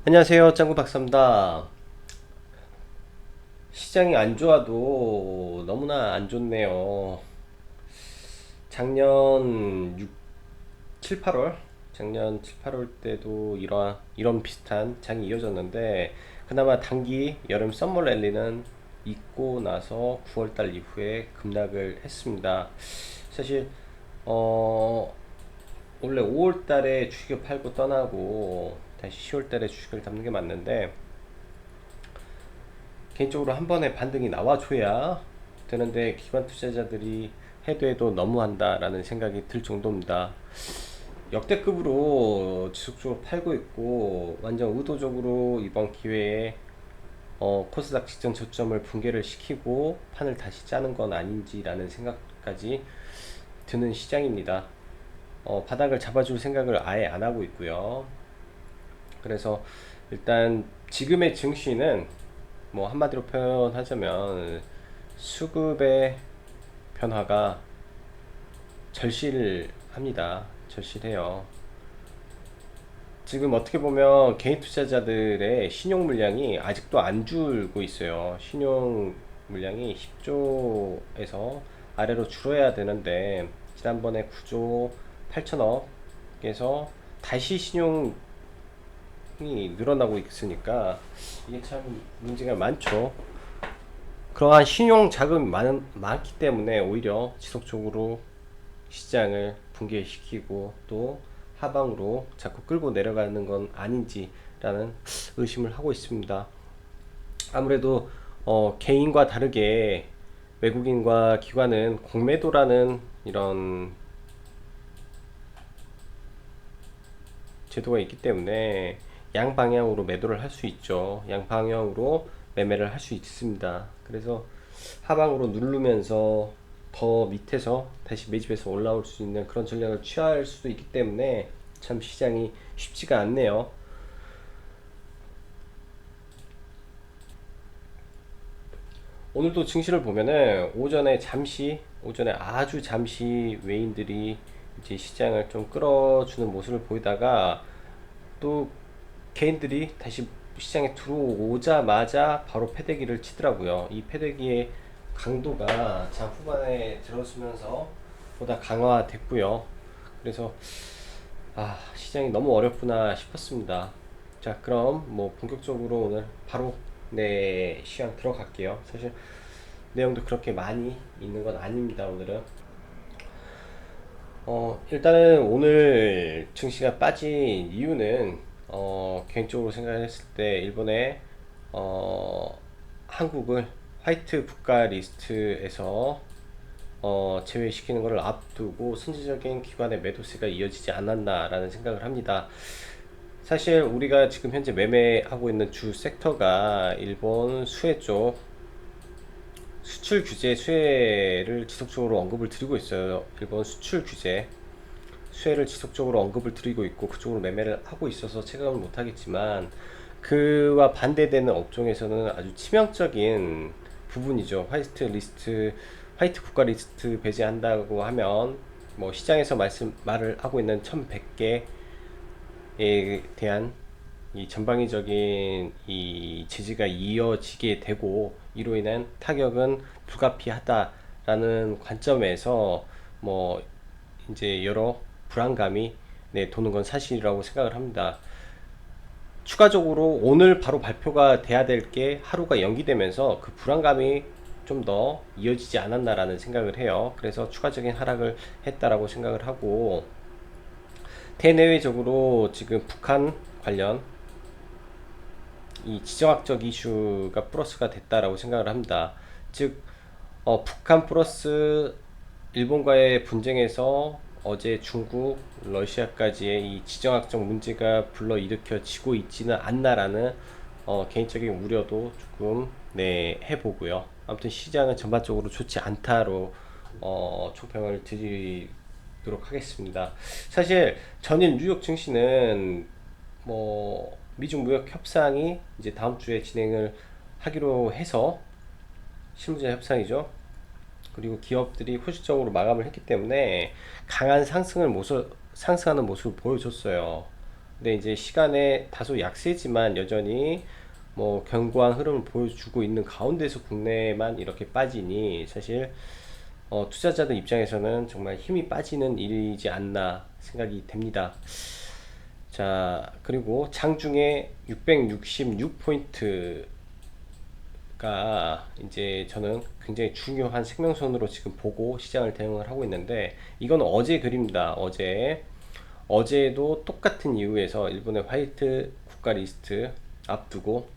안녕하세요, 짱구 박사입니다. 시장이 안 좋아도 너무나 안 좋네요. 작년 7, 8월? 작년 7, 8월 때도 이런 비슷한 장이 이어졌는데, 그나마 단기 여름 썸머 랠리는 있고 나서 9월달 이후에 급락을 했습니다. 사실, 어, 원래 5월달에 주식을 팔고 떠나고 다시 10월달에 주식을 담는 게 맞는데, 개인적으로 한 번에 반등이 나와줘야 되는데 기관 투자자들이 해도 너무한다라는 생각이 들 정도입니다. 역대급으로 지속적으로 팔고 있고 완전 의도적으로 이번 기회에 코스닥 직전 저점을 붕괴를 시키고 판을 다시 짜는 건 아닌지라는 생각까지 드는 시장입니다. 바닥을 잡아줄 생각을 아예 안 하고 있고요. 그래서 일단 지금의 증시는 뭐 한마디로 표현하자면 수급의 변화가 절실합니다. 절실해요. 지금 어떻게 보면 개인 투자자들의 신용 물량이 아직도 안 줄고 있어요. 신용 물량이 10조에서 아래로 줄어야 되는데 지난번에 9조 8천억에서 다시 신용이 늘어나고 있으니까 이게 참 문제가 많죠. 그러한 신용 자금이 많기 때문에 오히려 지속적으로 시장을 붕괴시키고 또 하방으로 자꾸 끌고 내려가는 건 아닌지라는 의심을 하고 있습니다. 아무래도 개인과 다르게 외국인과 기관은 공매도라는 이런 제도가 있기 때문에 양방향으로 매도를 할 수 있죠. 양방향으로 매매를 할 수 있습니다. 그래서 하방으로 누르면서 더 밑에서 다시 매집해서 올라올 수 있는 그런 전략을 취할 수도 있기 때문에 참 시장이 쉽지가 않네요. 오늘도 증시를 보면은 오전에 아주 잠시 외인들이 이제 시장을 좀 끌어주는 모습을 보이다가 또 개인들이 다시 시장에 들어오자마자 바로 패대기를 치더라고요. 이 패대기의 강도가 장 후반에 들어서면서 보다 강화됐고요. 그래서 시장이 너무 어렵구나 싶었습니다. 자, 그럼 뭐 본격적으로 오늘 바로 내 시황 들어갈게요. 사실 내용도 그렇게 많이 있는 건 아닙니다. 오늘은 일단은 오늘 증시가 빠진 이유는 개인적으로 생각했을 때 일본의 어, 한국을 화이트 국가 리스트에서 제외시키는 것을 앞두고 선제적인 기관의 매도세가 이어지지 않았나라는 생각을 합니다. 사실 우리가 지금 현재 매매하고 있는 주 섹터가 일본 수혜 쪽 수출 규제 수혜를 지속적으로 언급을 드리고 있어요. 일본 수출 규제 수혜를 지속적으로 언급을 드리고 있고 그쪽으로 매매를 하고 있어서 체감을 못하겠지만 그와 반대되는 업종에서는 아주 치명적인 부분이죠. 화이트 국가 리스트 배제한다고 하면 뭐 시장에서 말을 하고 있는 1100개에 대한 이 전방위적인 이 제재가 이어지게 되고 이로 인한 타격은 불가피하다라는 관점에서 뭐 이제 여러 불안감이 도는 건 사실이라고 생각을 합니다. 추가적으로 오늘 바로 발표가 돼야 될 게 하루가 연기되면서 그 불안감이 좀 더 이어지지 않았나라는 생각을 해요. 그래서 추가적인 하락을 했다라고 생각을 하고 대내외적으로 지금 북한 관련 이 지정학적 이슈가 플러스가 됐다라고 생각을 합니다. 즉 북한 플러스 일본과의 분쟁에서 어제 중국, 러시아까지의 이 지정학적 문제가 불러일으켜지고 있지는 않나라는 개인적인 우려도 조금 해보고요. 아무튼 시장은 전반적으로 좋지 않다로 총평을 드리도록 하겠습니다. 사실 전일 뉴욕 증시는 뭐 미중 무역 협상이 이제 다음 주에 진행을 하기로 해서 실무자 협상이죠. 그리고 기업들이 후식적으로 마감을 했기 때문에 강한 상승하는 모습을 보여줬어요. 근데 이제 시간에 다소 약세지만 여전히 뭐 견고한 흐름을 보여주고 있는 가운데서 국내만 이렇게 빠지니 사실 투자자들 입장에서는 정말 힘이 빠지는 일이지 않나 생각이 됩니다. 자, 그리고 장중에 666포인트가 이제 저는 굉장히 중요한 생명선으로 지금 보고 시장을 대응을 하고 있는데, 이건 어제 그림입니다. 어제도 똑같은 이유에서 일본의 화이트 국가 리스트 앞두고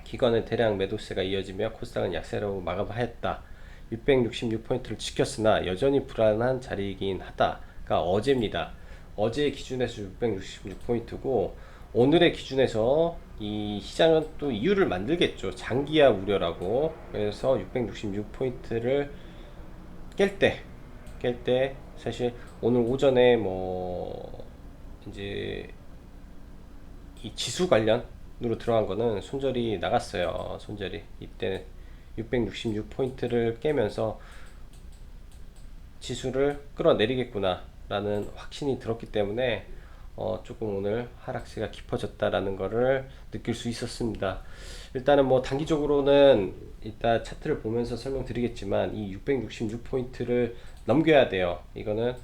기관의 대량 매도세가 이어지며 코스닥은 약세로 마감하였다. 666포인트를 지켰으나 여전히 불안한 자리이긴 하다가 어제입니다. 어제 기준에서 666포인트고, 오늘의 기준에서 이 시장은 또 이유를 만들겠죠. 장기화 우려라고. 그래서 666포인트를 깰 때 사실 오늘 오전에 뭐 이제 이 지수 관련으로 들어간 거는 손절이 나갔어요. 손절이 이때 666포인트를 깨면서 지수를 끌어내리겠구나 라는 확신이 들었기 때문에 조금 오늘 하락세가 깊어졌다라는 거를 느낄 수 있었습니다. 일단은 뭐 단기적으로는 이따 차트를 보면서 설명드리겠지만 이 666포인트를 넘겨야 돼요. 이거는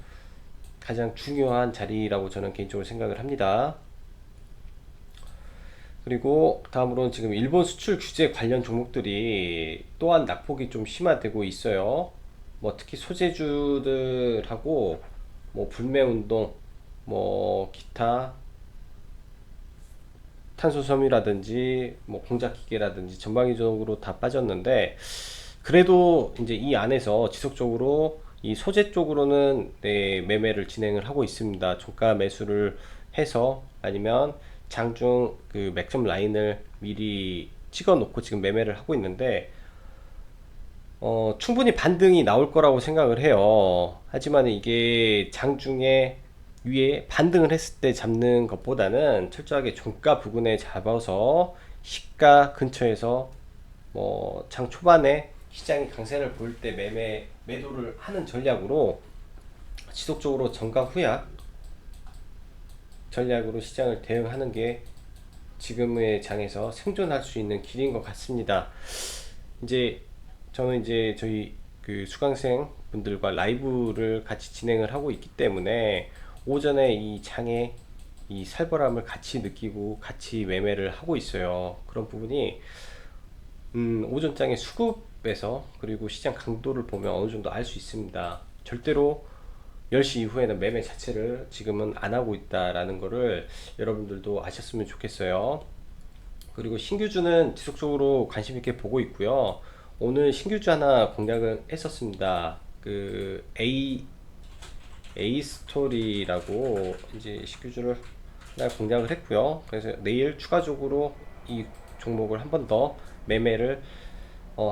가장 중요한 자리라고 저는 개인적으로 생각을 합니다. 그리고 다음으로는 지금 일본 수출 규제 관련 종목들이 또한 낙폭이 좀 심화되고 있어요. 뭐 특히 소재주들하고 뭐 불매운동, 뭐 기타 탄소섬유라든지 뭐 공작기계라든지 전방위적으로 다 빠졌는데, 그래도 이제 이 안에서 지속적으로 이 소재 쪽으로는 매매를 진행을 하고 있습니다. 종가 매수를 해서 아니면 장중 그 맥점 라인을 미리 찍어 놓고 지금 매매를 하고 있는데, 충분히 반등이 나올 거라고 생각을 해요. 하지만 이게 장중에 위에 반등을 했을 때 잡는 것보다는 철저하게 종가 부근에 잡아서 시가 근처에서 뭐 장 초반에 시장이 강세를 보일 때 매도를 하는 전략으로 지속적으로 정가 후약 전략으로 시장을 대응하는 게 지금의 장에서 생존할 수 있는 길인 것 같습니다. 이제 저는 이제 저희 그 수강생 분들과 라이브를 같이 진행을 하고 있기 때문에 오전에 이 장에 이 살벌함을 같이 느끼고 같이 매매를 하고 있어요. 그런 부분이 오전장의 수급에서 그리고 시장 강도를 보면 어느 정도 알 수 있습니다. 절대로 10시 이후에는 매매 자체를 지금은 안 하고 있다라는 거를 여러분들도 아셨으면 좋겠어요. 그리고 신규주는 지속적으로 관심 있게 보고 있고요. 오늘 신규주 하나 공략을 했었습니다. 그 A 스토리라고 이제 신규주를 하나 공략을 했고요. 그래서 내일 추가적으로 이 종목을 한 번 더 매매를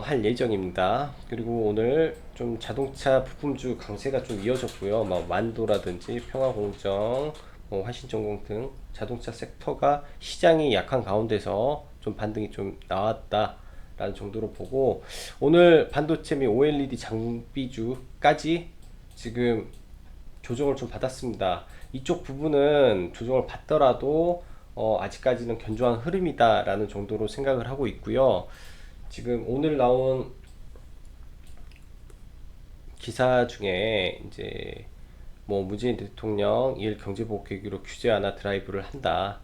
할 예정입니다. 그리고 오늘 좀 자동차 부품주 강세가 좀 이어졌고요. 뭐 만도라든지 평화공정, 뭐 화신전공 등 자동차 섹터가 시장이 약한 가운데서 좀 반등이 좀 나왔다라는 정도로 보고, 오늘 반도체 및 OLED 장비주까지 지금 조정을 좀 받았습니다. 이쪽 부분은 조정을 받더라도 아직까지는 견조한 흐름이다라는 정도로 생각을 하고 있고요. 지금 오늘 나온 기사 중에 이제 뭐 문재인 대통령 2일 경제보복 계기로 규제 완화 드라이브를 한다,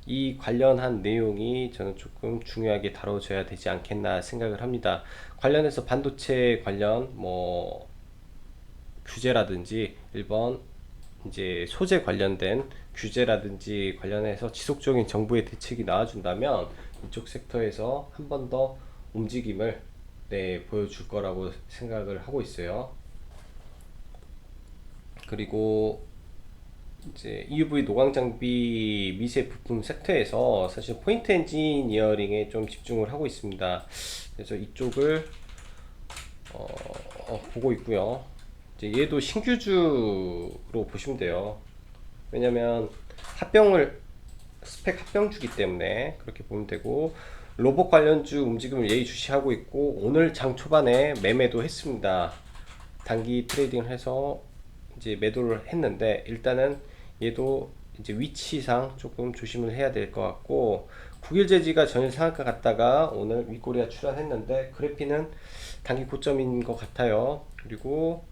이 관련한 내용이 저는 조금 중요하게 다뤄져야 되지 않겠나 생각을 합니다. 관련해서 반도체 관련 뭐 규제라든지 일본 이제 소재 관련된 규제라든지 관련해서 지속적인 정부의 대책이 나와준다면 이쪽 섹터에서 한 번 더 움직임을 보여줄 거라고 생각을 하고 있어요. 그리고 이제 EUV 노광 장비 미세 부품 섹터에서 사실 포인트 엔지니어링에 좀 집중을 하고 있습니다. 그래서 이쪽을 보고 있고요. 이제 얘도 신규주로 보시면 돼요. 왜냐면 스펙 합병주기 때문에 그렇게 보면 되고, 로봇 관련주 움직임을 예의주시하고 있고, 오늘 장 초반에 매매도 했습니다. 단기 트레이딩을 해서 이제 매도를 했는데, 일단은 얘도 이제 위치상 조금 조심을 해야 될 것 같고, 국일제지가 전일 상한가 갔다가 오늘 윗꼬리가 출현했는데 그래피는 단기 고점인 것 같아요. 그리고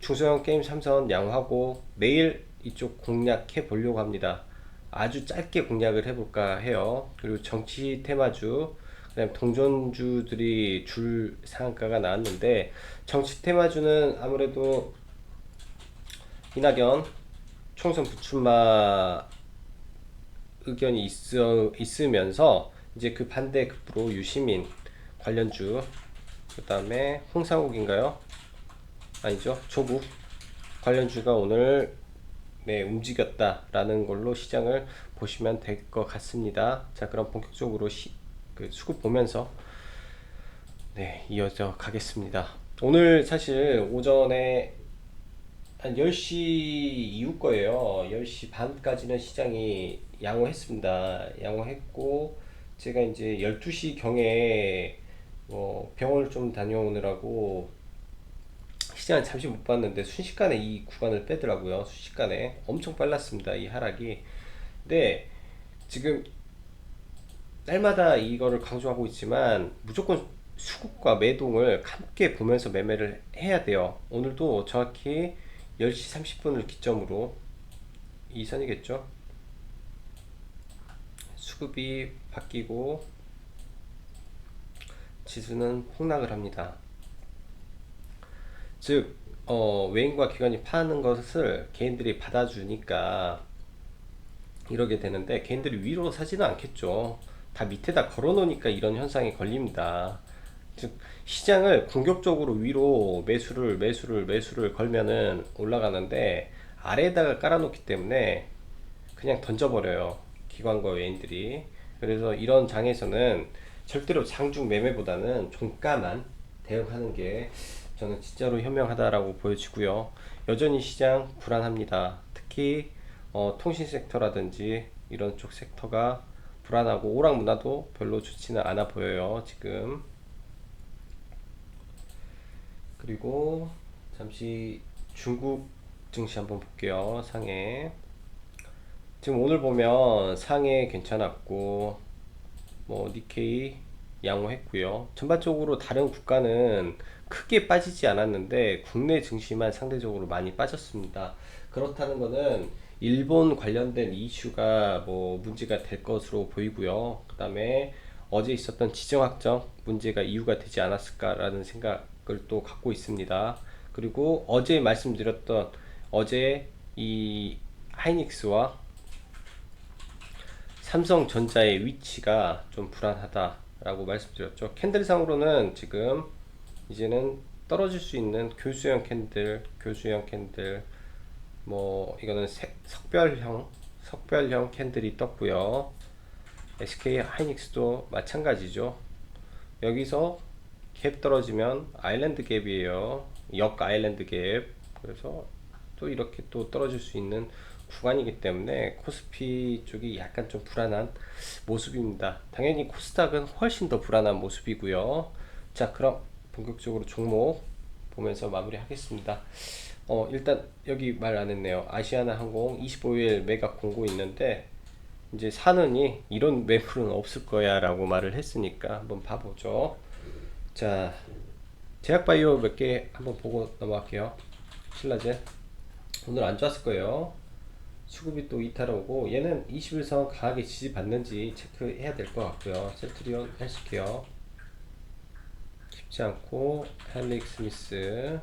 중소형 게임 3선 양호하고 내일 이쪽 공략해 보려고 합니다. 아주 짧게 공략을 해볼까 해요. 그리고 정치 테마주, 그다음 동전주들이 줄 상한가가 나왔는데, 정치 테마주는 아무래도 이낙연 총선 부출마 의견이 있으면서 이제 그 반대급부로 유시민 관련주, 그 다음에 홍상욱인가요? 아니죠, 조국 관련주가 오늘 네, 움직였다라는 걸로 시장을 보시면 될 것 같습니다. 자, 그럼 본격적으로 그 수급 보면서 네, 이어져 가겠습니다. 오늘 사실 오전에 한 10시 이후 거예요. 10시 반까지는 시장이 양호했습니다. 양호했고, 제가 이제 12시 경에 병원을 좀 다녀오느라고 시장을 잠시 못 봤는데 순식간에 이 구간을 빼더라고요. 순식간에 엄청 빨랐습니다, 이 하락이. 근데 지금 날마다 이거를 강조하고 있지만 무조건 수급과 매동을 함께 보면서 매매를 해야 돼요. 오늘도 정확히 10시 30분을 기점으로 이 선이겠죠. 수급이 바뀌고 지수는 폭락을 합니다. 즉 외인과 기관이 파는 것을 개인들이 받아주니까 이러게 되는데, 개인들이 위로 사지는 않겠죠. 다 밑에다 걸어놓으니까 이런 현상이 걸립니다. 즉 시장을 공격적으로 위로 매수를 걸면은 올라가는데, 아래에다가 깔아놓기 때문에 그냥 던져버려요, 기관과 외인들이. 그래서 이런 장에서는 절대로 장중 매매보다는 종가만 대응하는 게 저는 진짜로 현명하다라고 보여지고요. 여전히 시장 불안합니다. 특히 통신 섹터라든지 이런 쪽 섹터가 불안하고 오락 문화도 별로 좋지는 않아 보여요, 지금. 그리고 잠시 중국 증시 한번 볼게요. 상해. 지금 오늘 보면 상해 괜찮았고, 뭐 니케이 양호했고요. 전반적으로 다른 국가는 크게 빠지지 않았는데 국내 증시만 상대적으로 많이 빠졌습니다. 그렇다는 것은 일본 관련된 이슈가 뭐 문제가 될 것으로 보이고요. 그 다음에 어제 있었던 지정학적 문제가 이유가 되지 않았을까라는 생각을 또 갖고 있습니다. 그리고 어제 말씀드렸던, 어제 이 하이닉스와 삼성전자의 위치가 좀 불안하다라고 말씀드렸죠. 캔들상으로는 지금 이제는 떨어질 수 있는 교수형 캔들, 뭐 이거는 석별형 캔들이 떴고요. SK 하이닉스도 마찬가지죠. 여기서 갭 떨어지면 아일랜드 갭이에요. 역 아일랜드 갭. 그래서 또 이렇게 또 떨어질 수 있는 구간이기 때문에 코스피 쪽이 약간 좀 불안한 모습입니다. 당연히 코스닥은 훨씬 더 불안한 모습이고요. 자, 그럼 본격적으로 종목 보면서 마무리 하겠습니다. 일단 여기 말 안 했네요. 아시아나 항공 25일 매각 공고 있는데, 이제 사느니 이런 매물은 없을 거야 라고 말을 했으니까 한번 봐보죠. 자, 제약바이오 몇 개 한번 보고 넘어갈게요. 신라젠 오늘 안 좋았을 거예요. 수급이 또 이탈 오고, 얘는 21선 강하게 지지받는지 체크해야 될 것 같고요. 셀트리온 헬스케어 쉽지 않고, 헬릭 스미스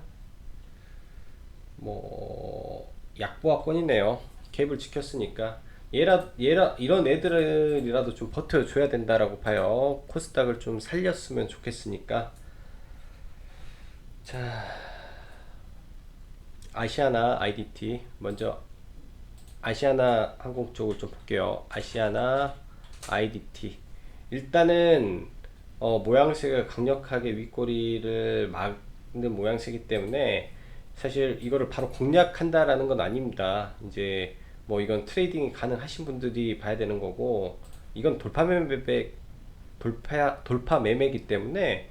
뭐 약보합권이네요. 갭을 지켰으니까 이런 애들이라도 좀 버텨줘야 된다라고 봐요. 코스닥을 좀 살렸으면 좋겠으니까. 자, 아시아나 IDT 먼저, 아시아나 항공 쪽을 좀 볼게요. 아시아나 IDT 일단은 모양새가 강력하게 윗꼬리를 막는 모양새이기 때문에 사실 이거를 바로 공략한다라는 건 아닙니다. 이제 뭐 이건 트레이딩이 가능하신 분들이 봐야 되는 거고, 이건 돌파 매매이기 때문에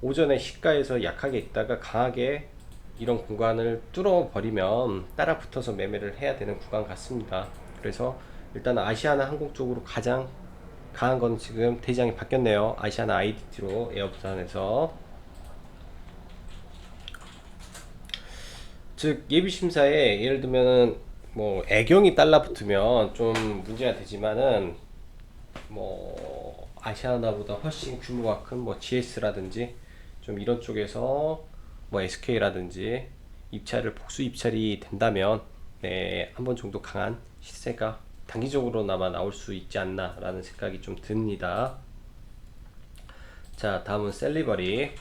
오전에 시가에서 약하게 있다가 강하게 이런 공간을 뚫어 버리면 따라 붙어서 매매를 해야 되는 구간 같습니다. 그래서 일단 아시아나 항공 쪽으로 가장 강한 건 지금 대장이 바뀌었네요. 아시아나 IDT로 에어부산에서. 즉 예비 심사에 예를 들면 뭐 애경이 달라붙으면 좀 문제가 되지만은 뭐 아시아나보다 훨씬 규모가 큰 뭐 GS라든지 좀 이런 쪽에서 뭐 SK라든지 입찰을 복수 입찰이 된다면 네, 한 번 정도 강한 시세가 단기적으로나마 나올 수 있지 않나라는 생각이 좀 듭니다. 자, 다음은 셀리버리.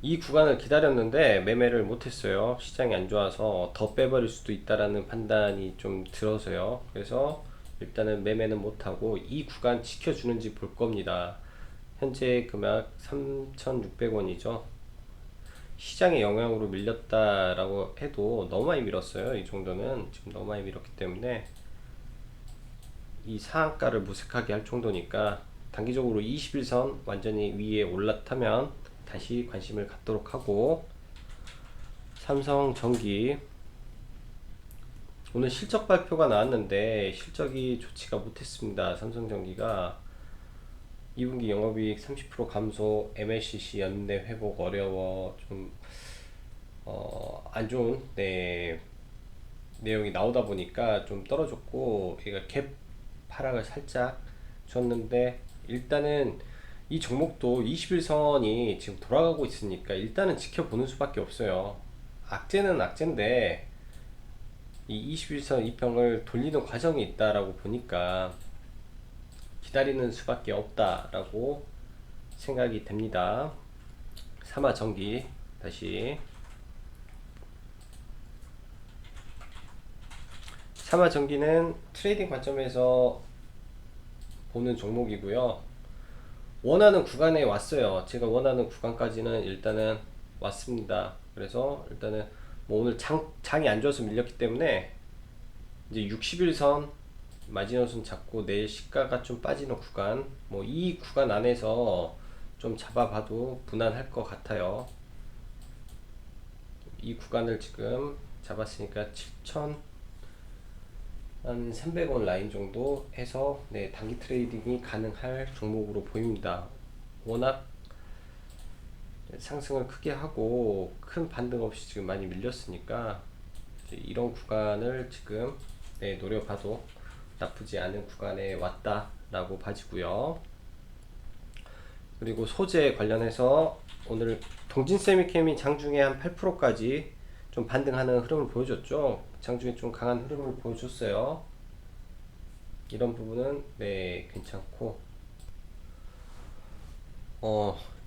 이 구간을 기다렸는데 매매를 못했어요. 시장이 안 좋아서 더 빼버릴 수도 있다라는 판단이 좀 들어서요. 그래서 일단은 매매는 못하고 이 구간 지켜주는지 볼 겁니다. 현재 금액 3,600원이죠. 시장의 영향으로 밀렸다라고 해도 너무 많이 밀었어요. 이 정도는 지금 너무 많이 밀었기 때문에 이 상한가를 무색하게 할 정도니까 단기적으로 21선 완전히 위에 올라타면 다시 관심을 갖도록 하고, 삼성전기 오늘 실적 발표가 나왔는데 실적이 좋지가 못했습니다. 삼성전기가 2분기 영업이익 30% 감소, MLCC 연내 회복 어려워, 좀 안 좋은 내용이 나오다 보니까 좀 떨어졌고, 얘가 갭 하락을 살짝 줬는데, 일단은 이 종목도 21선이 지금 돌아가고 있으니까 일단은 지켜보는 수밖에 없어요. 악재는 악재인데 이 21선 이평을 돌리는 과정이 있다라고 보니까 기다리는 수밖에 없다라고 생각이 됩니다. 삼화전기 다시. 삼화전기는 트레이딩 관점에서 보는 종목이고요. 원하는 구간에 왔어요. 제가 원하는 구간까지는 일단은 왔습니다. 그래서 일단은 뭐 오늘 장이 안 좋아서 밀렸기 때문에 이제 60일선 마지노선 잡고 내일 시가가 좀 빠지는 구간, 뭐 이 구간 안에서 좀 잡아봐도 무난할 것 같아요. 이 구간을 지금 잡았으니까 7,300원 라인 정도 해서 네, 단기 트레이딩이 가능할 종목으로 보입니다. 워낙 상승을 크게 하고 큰 반등 없이 지금 많이 밀렸으니까 이런 구간을 지금 네, 노려봐도 나쁘지 않은 구간에 왔다라고 봐지고요. 그리고 소재 관련해서 오늘 동진세미캠이 장중에 한 8%까지 좀 반등하는 흐름을 보여줬죠. 장중에 좀 강한 흐름을 보여줬어요. 이런 부분은 네, 괜찮고,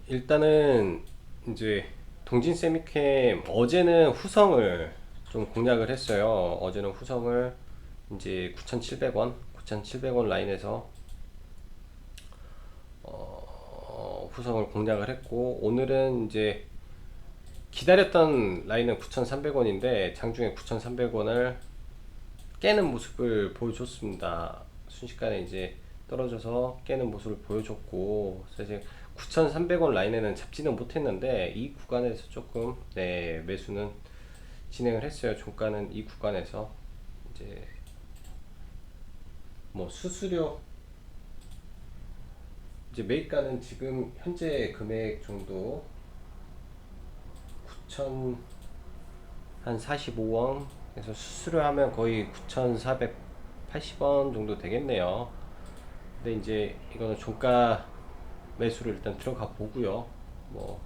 일단은 이제 동진세미캠 어제는 후성을 좀 공략을 했어요. 어제는 후성을 이제 9,700원 라인에서 후성을 공략을 했고, 오늘은 이제 기다렸던 라인은 9,300원인데 장중에 9,300원을 깨는 모습을 보여줬습니다. 순식간에 이제 떨어져서 깨는 모습을 보여줬고, 사실 9,300원 라인에는 잡지는 못했는데 이 구간에서 조금 네, 매수는 진행을 했어요. 종가는 이 구간에서 이제 뭐 수수료 이제 매입가는 지금 현재 금액 정도 9,000 한 45원 그래서 수수료 하면 거의 9,480원 정도 되겠네요. 근데 이제 이거는 종가 매수를 일단 들어가 보고요. 뭐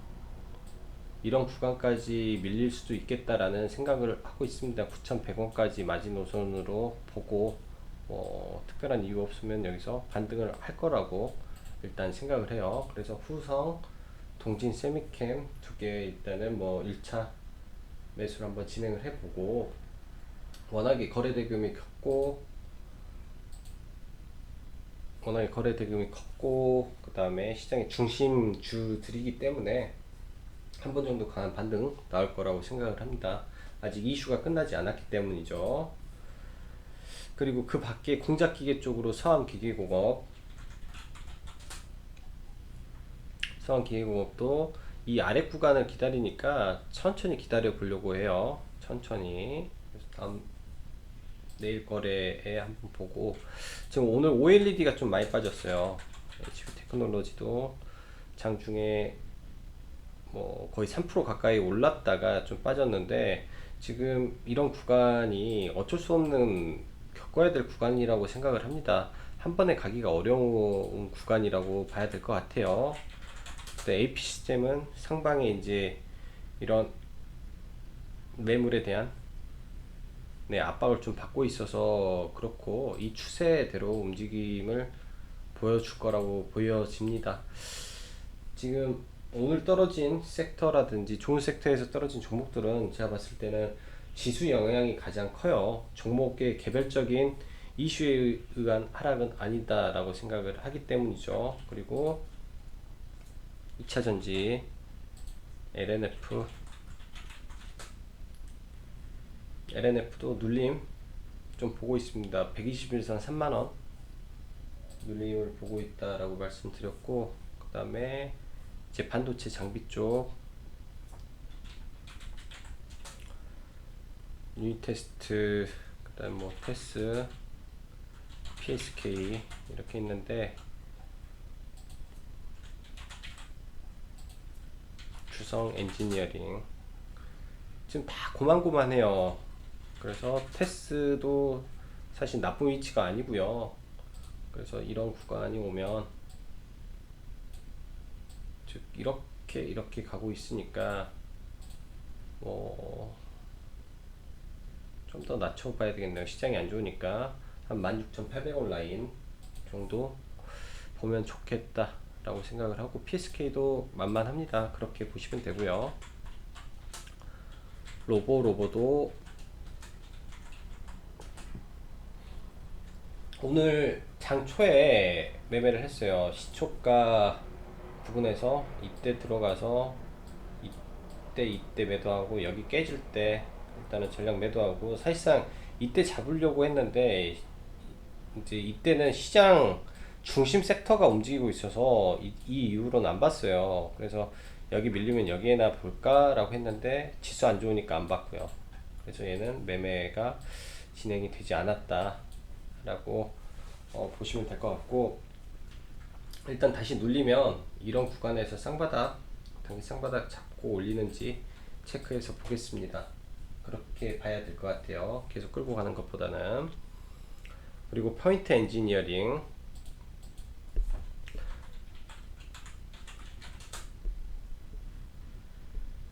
이런 구간까지 밀릴 수도 있겠다라는 생각을 하고 있습니다. 9,100원까지 마지노선으로 보고 특별한 이유 없으면 여기서 반등을 할 거라고 일단 생각을 해요. 그래서 후성, 동진, 세미캠 두 개 일단은 뭐 1차 매수를 한번 진행을 해보고, 워낙에 거래 대금이 컸고 그 다음에 시장의 중심주들이기 때문에 한 번 정도 강한 반등 나올 거라고 생각을 합니다. 아직 이슈가 끝나지 않았기 때문이죠. 그리고 그 밖에 공작기계 쪽으로 서한기계공업도 이 아래 구간을 기다리니까 천천히 기다려 보려고 해요. 천천히. 그래서 다음 내일 거래에 한번 보고, 지금 오늘 OLED가 좀 많이 빠졌어요. HP 테크놀로지도 장중에 뭐 거의 3% 가까이 올랐다가 좀 빠졌는데, 지금 이런 구간이 어쩔 수 없는 겪어야 될 구간이라고 생각을 합니다. 한 번에 가기가 어려운 구간이라고 봐야 될 것 같아요. 근데 AP 시스템은 상방에 이제 이런 매물에 대한 압박을 좀 받고 있어서 그렇고, 이 추세대로 움직임을 보여줄 거라고 보여집니다. 지금 오늘 떨어진 섹터라든지 좋은 섹터에서 떨어진 종목들은 제가 봤을 때는 지수 영향이 가장 커요. 종목의 개별적인 이슈에 의한 하락은 아니다라고 생각을 하기 때문이죠. 그리고 2차전지 LNF, LNF도 눌림 좀 보고 있습니다. 121선 3만원 눌림을 보고 있다라고 말씀드렸고, 그 다음에 이제 반도체 장비 쪽 유니테스트, 그 다음 뭐 테스, PSK 이렇게 있는데, 주성 엔지니어링 지금 다 고만고만해요. 그래서 테스도 사실 나쁜 위치가 아니고요. 그래서 이런 구간이 오면, 즉 이렇게 가고 있으니까 뭐 좀 더 낮춰봐야 되겠네요. 시장이 안 좋으니까 한 16,800원 라인 정도 보면 좋겠다 라고 생각을 하고, PSK도 만만합니다. 그렇게 보시면 되고요. 로보도 오늘 장 초에 매매를 했어요. 시초가 부분에서 이때 들어가서 이때 매도하고, 여기 깨질 때 일단은 전량 매도하고, 사실상 이때 잡으려고 했는데 이제 이때는 시장 중심 섹터가 움직이고 있어서 이 이후로는 안 봤어요. 그래서 여기 밀리면 여기에나 볼까라고 했는데 지수 안 좋으니까 안 봤고요. 그래서 얘는 매매가 진행이 되지 않았다라고 보시면 될 것 같고, 일단 다시 눌리면 이런 구간에서 쌍바닥, 당기 쌍바닥 잡고 올리는지 체크해서 보겠습니다. 그렇게 봐야 될 것 같아요. 계속 끌고 가는 것보다는. 그리고 포인트 엔지니어링,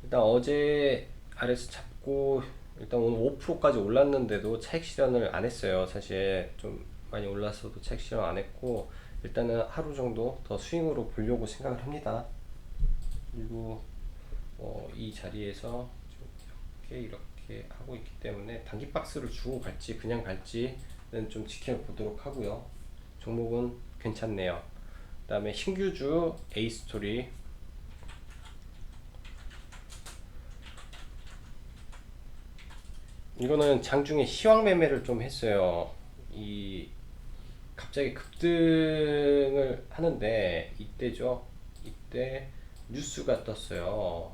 일단 어제 아래서 잡고 일단 오늘 5%까지 올랐는데도 차익 실현을 안 했어요. 사실 좀 많이 올랐어도 차익 실현 안 했고, 일단은 하루 정도 더 스윙으로 보려고 생각을 합니다. 그리고 이 자리에서 이렇게 하고 있기 때문에 단기 박스를 주고 갈지 그냥 갈지는 좀 지켜보도록 하고요. 종목은 괜찮네요. 그 다음에 신규주 A스토리, 이거는 장중에 시황 매매를 좀 했어요. 이 갑자기 급등을 하는데 이때죠. 이때 뉴스가 떴어요.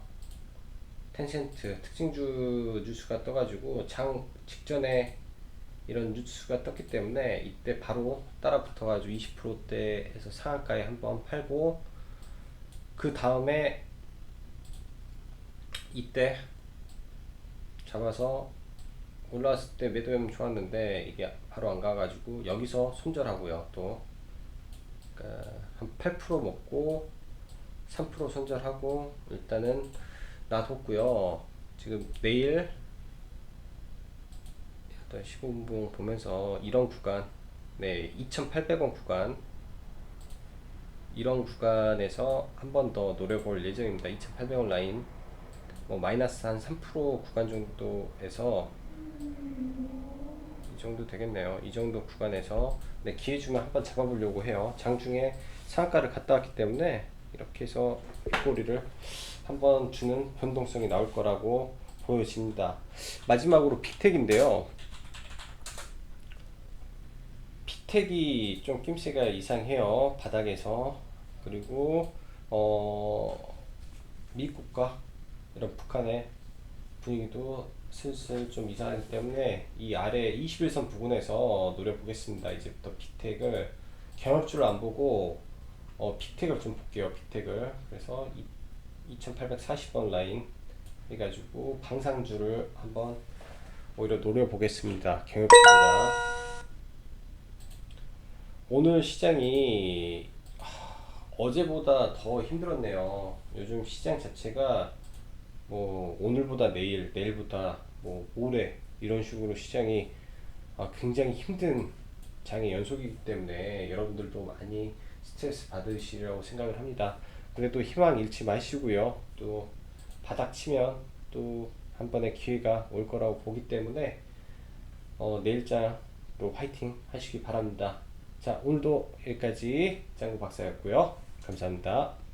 텐센트 특징주 뉴스가 떠가지고 장 직전에 이런 뉴스가 떴기 때문에 이때 바로 따라 붙어가지고 20%대에서 상한가에 한번 팔고, 그 다음에 이때 잡아서 올라왔을 때 매도하면 좋았는데 이게 바로 안 가가지고 여기서 손절하고요. 또 그러니까 한 8% 먹고 3% 손절하고 일단은 놔뒀고요. 지금 내일 8시 15분 보면서 이런 구간, 2,800원 구간, 이런 구간에서 한 번 더 노려볼 예정입니다. 2,800원 라인, 뭐 마이너스 한 3% 구간 정도에서 이 정도 되겠네요. 이 정도 구간에서 기회 주면 한번 잡아보려고 해요. 장중에 상한가를 갔다 왔기 때문에 이렇게 해서 윗꼬리를 한번 주는 변동성이 나올 거라고 보여집니다. 마지막으로 빅텍인데요. 빅텍이 좀 낌새가 이상해요. 바닥에서. 그리고 미국과 이런 북한의 분위기도 슬슬 좀 이상하기 때문에 이 아래 21선 부근에서 노려보겠습니다. 이제부터 빅텍을 경합주를 안 보고 빅텍을 좀 볼게요. 빅텍을. 그래서 2840원 라인 해가지고 방상주를 한번 오히려 노려보겠습니다. 경합주보다. 오늘 시장이 어제보다 더 힘들었네요. 요즘 시장 자체가 뭐 오늘보다 내일, 내일보다 뭐 모레 이런 식으로 시장이 굉장히 힘든 장의 연속이기 때문에 여러분들도 많이 스트레스 받으시려고 생각을 합니다. 그래도 희망 잃지 마시고요. 또 바닥 치면 또 한 번의 기회가 올 거라고 보기 때문에 내일장도 화이팅 하시기 바랍니다. 자, 오늘도 여기까지 짱구 박사였고요. 감사합니다.